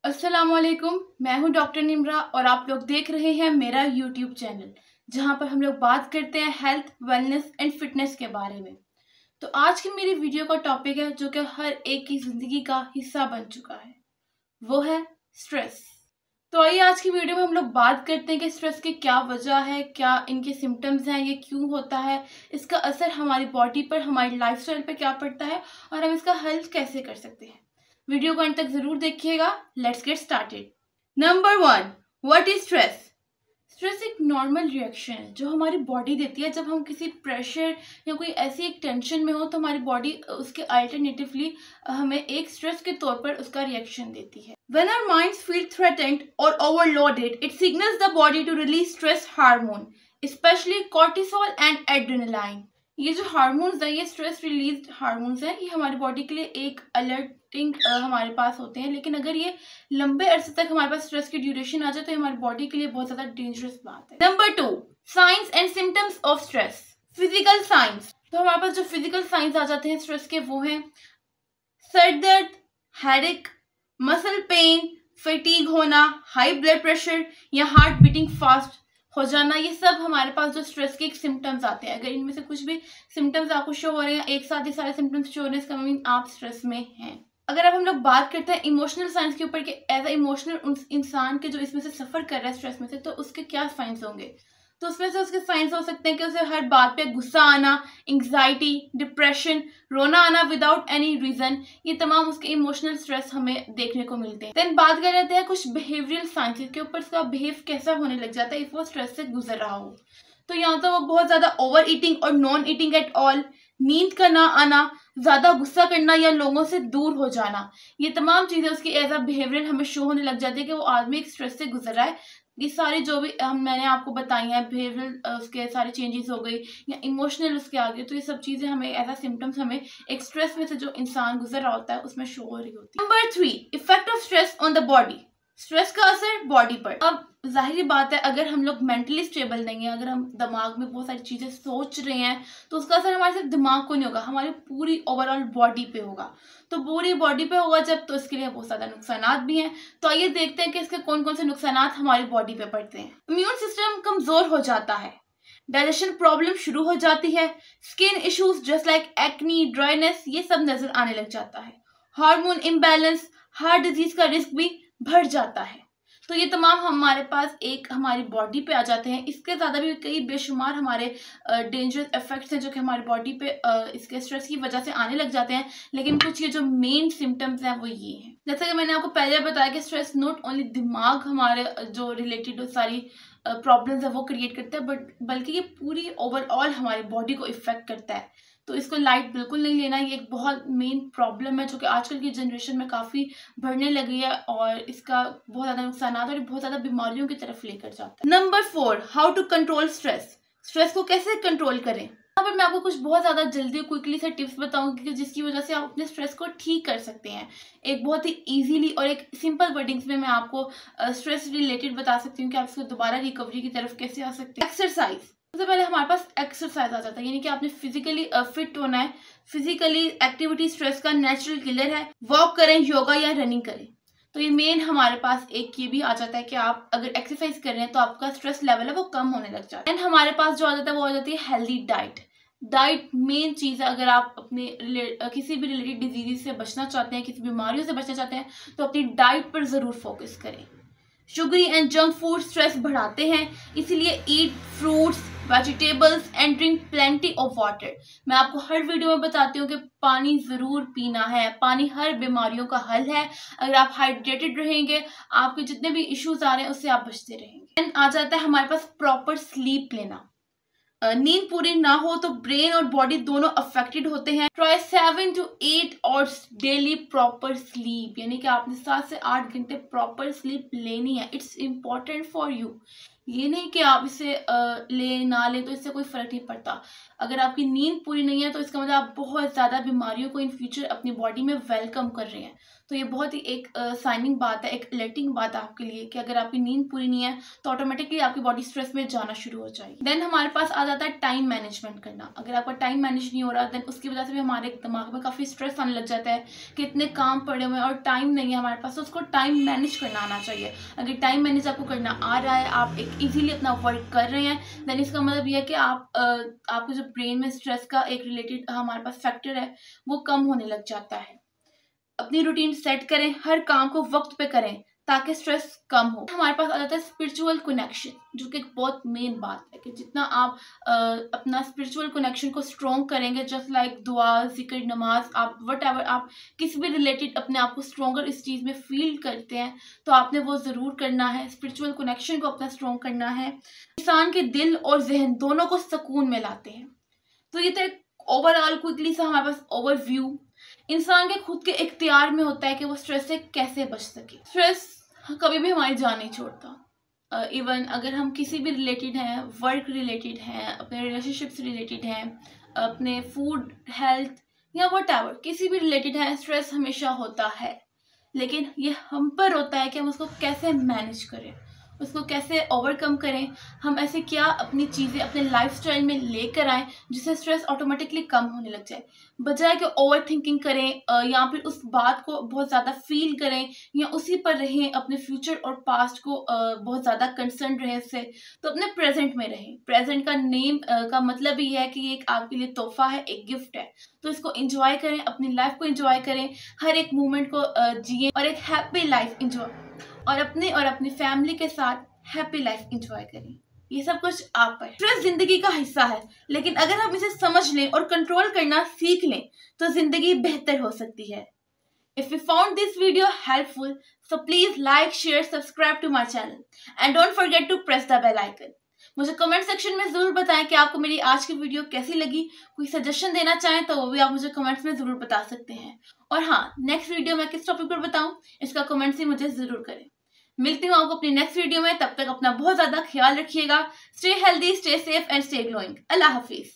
अस्सलामुअलैकुम। मैं हूं डॉक्टर निम्रा और आप लोग देख रहे हैं मेरा यूट्यूब चैनल, जहां पर हम लोग बात करते हैं हेल्थ, वेलनेस एंड फिटनेस के बारे में। तो आज की मेरी वीडियो का टॉपिक है जो कि हर एक की जिंदगी का हिस्सा बन चुका है, वो है स्ट्रेस। तो आइए आज की वीडियो में हम लोग बात करते हैं कि स्ट्रेस की क्या वजह है, क्या इनके सिम्टम्स हैं, ये क्यों होता है, इसका असर हमारी बॉडी पर, हमारी लाइफस्टाइल पर क्या पड़ता है और हम इसका हल कैसे कर सकते हैं। वीडियो को अंत तक जरूर देखिएगा। Let's get started. Number 1, what is stress. Stress एक नॉर्मल रिएक्शन है जो हमारी बॉडी देती है जब हम किसी प्रेशर या कोई ऐसी एक टेंशन में हो, तो हमारी बॉडी उसके अल्टरनेटिवली हमें एक स्ट्रेस के तौर पर उसका रिएक्शन देती है। When our minds feel threatened or overloaded, it signals the body to release stress hormone, especially cortisol and adrenaline. ये जो हार्मोन्स है, ये स्ट्रेस रिलीज हार्मोन्स हैं। ये हमारी बॉडी के लिए एक अलर्टिंग हमारे पास होते हैं, लेकिन अगर ये लंबे अरसे तक हमारे पास स्ट्रेस की ड्यूरेशन आ जाए तो हमारी बॉडी के लिए बहुत ज्यादा डेंजरस बात है। Number 2, science and symptoms of stress. Physical science, तो हमारे पास जो फिजिकल साइंस आ जाते हैं स्ट्रेस के, वो हैं सर दर्द, हेडेक, मसल पेन, फटीग होना, हाई ब्लड प्रेशर या हार्ट बीटिंग फास्ट हो जाना। ये सब हमारे पास जो स्ट्रेस के सिम्टम्स आते हैं। अगर इनमें से कुछ भी सिम्टम्स आपको शो हो रहे हैं, एक साथ ही सारे सिम्टम्स शो हो रहे हैं, इसका मीन आप स्ट्रेस में हैं। अगर अब हम लोग बात करते हैं इमोशनल साइंस के ऊपर कि एज ए इमोशनल इंसान के जो इसमें से सफर कर रहा है स्ट्रेस में से, तो उसके क्या साइंस होंगे, तो उसमें से उसके साइंस हो सकते हैं कि उसे हर बात पे गुस्सा आना, एंग्जाइटी, डिप्रेशन, रोना आना विदाउट एनी रीजन। ये तमाम उसके इमोशनल स्ट्रेस हमें देखने को मिलते हैं। देन बात कर लेते हैं कुछ बिहेवियरल साइंस के ऊपर, उसका बिहेव कैसा होने लग जाता है इफ वो स्ट्रेस से गुजर रहा हो। तो यहाँ तो वो बहुत ज्यादा ओवर ईटिंग और नॉन ईटिंग एट ऑल, नींद का ना आना, ज्यादा गुस्सा करना या लोगों से दूर हो जाना, ये तमाम चीजें उसकी एज अ बिहेवियरल हमें शो होने लग जाती है कि वो आदमी एक स्ट्रेस से गुजर रहा है। ये सारी जो भी मैंने आपको बताई हैं बिहेवियरल उसके सारे चेंजेस हो गई या इमोशनल उसके आगे, तो ये सब चीजें हमें एज अ सिम्टम्स हमें एक स्ट्रेस में से जो इंसान गुजर रहा होता है उसमें शो हो रही होती है। Number 3, effect of stress on the body. Stress का असर बॉडी पर। अब जाहिर बात है, अगर हम लोग मेंटली स्टेबल नहीं है, अगर हम दिमाग में बहुत सारी चीजें सोच रहे हैं, तो उसका असर हमारे सिर्फ दिमाग को नहीं होगा, हमारी पूरी ओवरऑल बॉडी पे होगा। तो पूरी बॉडी पे होगा जब, तो इसके लिए बहुत ज्यादा नुकसान भी हैं। तो आइए देखते हैं कि इसके कौन कौन से नुकसान हमारी बॉडी पे पड़ते हैं। इम्यून सिस्टम कमजोर हो जाता है, डाइजेशन प्रॉब्लम शुरू हो जाती है, skin issues just like acne, dryness, ये सब नजर आने लग जाता है। हार्मोन इम्बैलेंस, हार्ट डिजीज का रिस्क भी बढ़ जाता है। तो ये तमाम हमारे पास एक हमारी बॉडी पे आ जाते हैं। इसके ज़्यादा भी कई बेशुमार हमारे डेंजरस इफेक्ट्स हैं जो कि हमारी बॉडी पे इसके स्ट्रेस की वजह से आने लग जाते हैं। लेकिन कुछ ये जो मेन सिम्टम्स हैं वो ये हैं। जैसा कि मैंने आपको पहले बताया कि स्ट्रेस नॉट ओनली दिमाग हमारे जो रिलेटेड सारी प्रॉब्लम्स है वो क्रिएट करता है, बल्कि ये पूरी ओवरऑल हमारी बॉडी को इफेक्ट करता है। तो इसको लाइट बिल्कुल नहीं लेना। ये एक बहुत मेन प्रॉब्लम है जो कि आजकल की जनरेशन में काफ़ी बढ़ने लगी है और इसका बहुत ज़्यादा नुकसान और बहुत ज़्यादा बीमारियों की तरफ लेकर जाता है। Number 4, how to control stress. Stress को कैसे कंट्रोल करें। यहाँ पर मैं आपको कुछ बहुत ज़्यादा जल्दी क्विकली से टिप्स बताऊंगी जिसकी वजह से आप अपने स्ट्रेस को ठीक कर सकते हैं। एक बहुत ही इजीली और एक सिंपल वर्डिंग्स में मैं आपको स्ट्रेस रिलेटेड बता सकती हूँ कि आप इसको दोबारा रिकवरी की तरफ कैसे आ सकते हैं। एक्सरसाइज, सबसे पहले हमारे पास एक्सरसाइज आ जाता है, यानी कि आपने फिजिकली फिट होना है। फिजिकली एक्टिविटी स्ट्रेस का नेचुरल किलर है। वॉक करें, योगा या रनिंग करें। तो ये मेन हमारे पास एक ये भी आ जाता है कि आप अगर एक्सरसाइज कर रहे हैं तो आपका स्ट्रेस लेवल है वो कम होने लग जाता है। एंड हमारे पास जो आ जाता है वो आ जाती है हेल्दी डाइट। डाइट मेन चीज़ है। अगर आप अपने किसी भी रिलेटेड डिजीज से बचना चाहते हैं, किसी बीमारियों से बचना चाहते हैं, तो अपनी डाइट पर ज़रूर फोकस करें। Sugary and junk food stress बढ़ाते हैं, इसीलिए ईट fruits, vegetables and drink plenty of water. मैं आपको हर वीडियो में बताती हूँ कि पानी ज़रूर पीना है। पानी हर बीमारियों का हल है। अगर आप हाइड्रेटेड रहेंगे, आपके जितने भी इश्यूज आ रहे हैं उससे आप बचते रहेंगे। एंड आ जाता है हमारे पास प्रॉपर स्लीप लेना। नींद पूरी ना हो तो ब्रेन और बॉडी दोनों अफेक्टेड होते हैं। Try 7 to 8 hours daily proper sleep, यानी कि आपने 7 से 8 घंटे प्रॉपर स्लीप लेनी है। It's important for you. ये नहीं कि आप इसे ले ना ले तो इससे कोई फर्क नहीं पड़ता। अगर आपकी नींद पूरी नहीं है तो इसका मतलब आप बहुत ज़्यादा बीमारियों को इन फ्यूचर अपनी बॉडी में वेलकम कर रहे हैं। तो ये बहुत ही एक साइनिंग बात है, एक अलर्टिंग बात है आपके लिए कि अगर आपकी नींद पूरी नहीं है तो ऑटोमेटिकली आपकी बॉडी स्ट्रेस में जाना शुरू हो जाएगी। देन हमारे पास आ जाता है टाइम मैनेजमेंट करना। अगर आपका टाइम मैनेज नहीं हो रहा देन उसकी वजह से भी हमारे दिमाग में काफ़ी स्ट्रेस आने लग जाता है कि इतने काम पड़े हुए हैं और टाइम नहीं है हमारे पास, तो उसको टाइम मैनेज करना आना चाहिए। अगर टाइम मैनेज आपको करना आ रहा है, आप एक ईजिली अपना वर्क कर रहे हैं, देन इसका मतलब यह है कि आपके जो ब्रेन में स्ट्रेस का एक रिलेटेड हमारे पास फैक्टर है वो कम होने लग जाता है। अपनी रूटीन सेट करें, हर काम को वक्त पे करें ताकि स्ट्रेस कम हो। हमारे पास आ जाता है स्पिरिचुअल कनेक्शन, जो कि एक बहुत मेन बात है कि जितना आप अपना स्पिरिचुअल कनेक्शन को स्ट्रॉन्ग करेंगे, जस्ट लाइक दुआ, जिक्र, नमाज, आप व्हाटएवर आप किसी भी रिलेटेड अपने आप को स्ट्रॉन्गर इस चीज़ में फील करते हैं तो आपने वो ज़रूर करना है। स्पिरिचुअल कनेक्शन को अपना स्ट्रॉन्ग करना है। इंसान के दिल और जहन दोनों को सुकून में लाते हैं। तो ये तो एक ओवरऑल क्विकली सा हमारे पास ओवरव्यू। इंसान के खुद के इख्तियार में होता है कि वो स्ट्रेस से कैसे बच सके। स्ट्रेस कभी भी हमारी जान नहीं छोड़ता। इवन अगर हम किसी भी रिलेटेड हैं, वर्क रिलेटेड हैं, अपने रिलेशनशिप से रिलेटेड हैं, अपने फूड, हेल्थ या व्हाटएवर किसी भी रिलेटेड है, स्ट्रेस हमेशा होता है। लेकिन ये हम पर होता है कि हम उसको कैसे मैनेज करें, उसको कैसे ओवरकम करें। हम ऐसे क्या अपनी चीज़ें अपने लाइफस्टाइल में लेकर आएँ जिससे स्ट्रेस ऑटोमेटिकली कम होने लग जाए, बजाय कि ओवर थिंकिंग करें या फिर उस बात को बहुत ज़्यादा फील करें या उसी पर रहें, अपने फ्यूचर और पास्ट को बहुत ज़्यादा कंसर्न रहें इससे। तो अपने प्रेजेंट में रहें। प्रेजेंट का नेम का मतलब ही है कि ये एक आपके लिए तोहफा है, एक गिफ्ट है, तो इसको एंजॉय करें, अपनी लाइफ को एंजॉय करें, हर एक मोमेंट को जिए और एक हैप्पी लाइफ एंजॉय और अपनी फैमिली के साथ हैप्पी लाइफ एंजॉय करें। ये सब कुछ आप पर। स्ट्रेस जिंदगी का हिस्सा है, लेकिन अगर हम इसे समझ लें और कंट्रोल करना सीख लें तो जिंदगी बेहतर हो सकती है। If you found this video helpful, so please like, share, subscribe to my channel and don't forget to press the bell icon. मुझे कमेंट सेक्शन में जरूर बताएं कि आपको मेरी आज की वीडियो कैसी लगी। कोई सजेशन देना चाहें तो वो भी आप मुझे कमेंट्स में जरूर बता सकते हैं। और हाँ, नेक्स्ट वीडियो मैं किस टॉपिक पर बताऊं इसका कमेंट्स ही मुझे जरूर करें। मिलती हूँ आपको अपनी नेक्स्ट वीडियो में, तब तक अपना बहुत ज्यादा ख्याल रखिएगा। Stay healthy, stay safe and stay glowing. Allah Hafiz.